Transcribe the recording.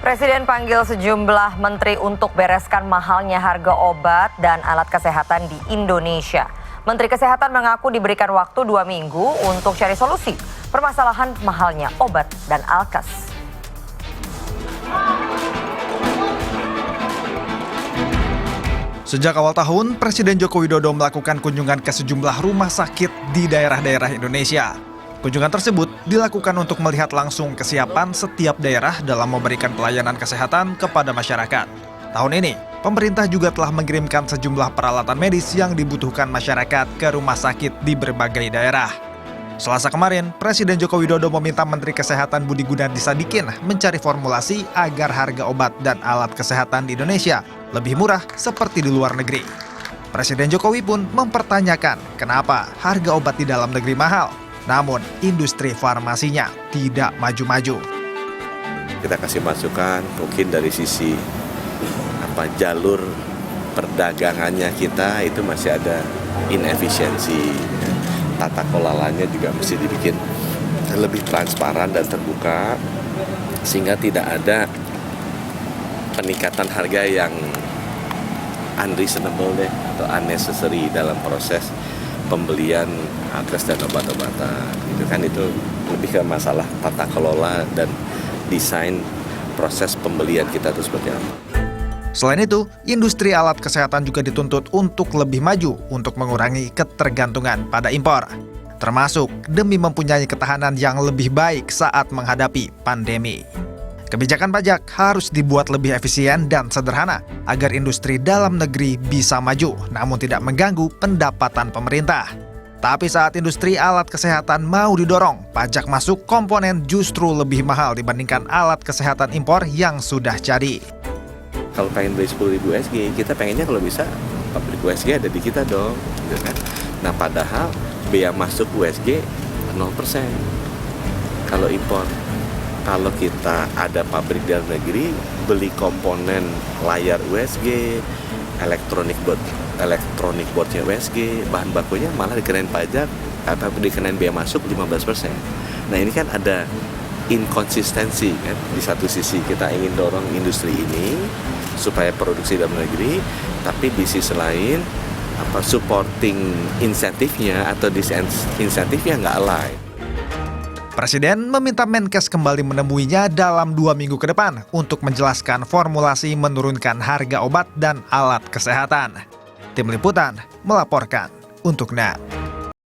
Presiden panggil sejumlah menteri untuk bereskan mahalnya harga obat dan alat kesehatan di Indonesia. Menteri Kesehatan mengaku diberikan waktu 2 minggu untuk cari solusi permasalahan mahalnya obat dan alkes. Sejak awal tahun, Presiden Joko Widodo melakukan kunjungan ke sejumlah rumah sakit di daerah-daerah Indonesia. Kunjungan tersebut dilakukan untuk melihat langsung kesiapan setiap daerah dalam memberikan pelayanan kesehatan kepada masyarakat. Tahun ini, pemerintah juga telah mengirimkan sejumlah peralatan medis yang dibutuhkan masyarakat ke rumah sakit di berbagai daerah. Selasa kemarin, Presiden Joko Widodo meminta Menteri Kesehatan Budi Gunadi Sadikin mencari formulasi agar harga obat dan alat kesehatan di Indonesia lebih murah seperti di luar negeri. Presiden Jokowi pun mempertanyakan kenapa harga obat di dalam negeri mahal, namun industri farmasinya tidak maju-maju. Kita kasih masukan mungkin dari sisi jalur perdagangannya kita itu masih ada inefisiensi. Tata kelolanya juga mesti dibikin lebih transparan dan terbuka sehingga tidak ada peningkatan harga yang unreasonable atau unnecessary dalam proses pembelian alkes dan obat-obatan. Itu lebih ke masalah tata kelola dan desain proses pembelian kita itu seperti apa. Selain itu, industri alat kesehatan juga dituntut untuk lebih maju untuk mengurangi ketergantungan pada impor, termasuk demi mempunyai ketahanan yang lebih baik saat menghadapi pandemi. Kebijakan pajak harus dibuat lebih efisien dan sederhana agar industri dalam negeri bisa maju namun tidak mengganggu pendapatan pemerintah. Tapi saat industri alat kesehatan mau didorong, pajak masuk komponen justru lebih mahal dibandingkan alat kesehatan impor yang sudah jadi. Kalau pengen beli 10.000 USG, kita pengennya kalau bisa pabrik USG ada di kita dong, gitu kan? Nah padahal bea masuk USG 0% kalau impor. Kalau kita ada pabrik dalam negeri, beli komponen layar USG, elektronik boardnya USG, bahan bakunya malah dikenain pajak atau dikenain bea masuk 15%. Nah ini kan ada inkonsistensi kan. Di satu sisi kita ingin dorong industri ini supaya produksi dalam negeri, tapi di sisi lain supporting insentifnya atau disinsentifnya nggak align. Presiden meminta Menkes kembali menemuinya dalam 2 minggu ke depan untuk menjelaskan formulasi menurunkan harga obat dan alat kesehatan. Tim Liputan melaporkan untuk NET.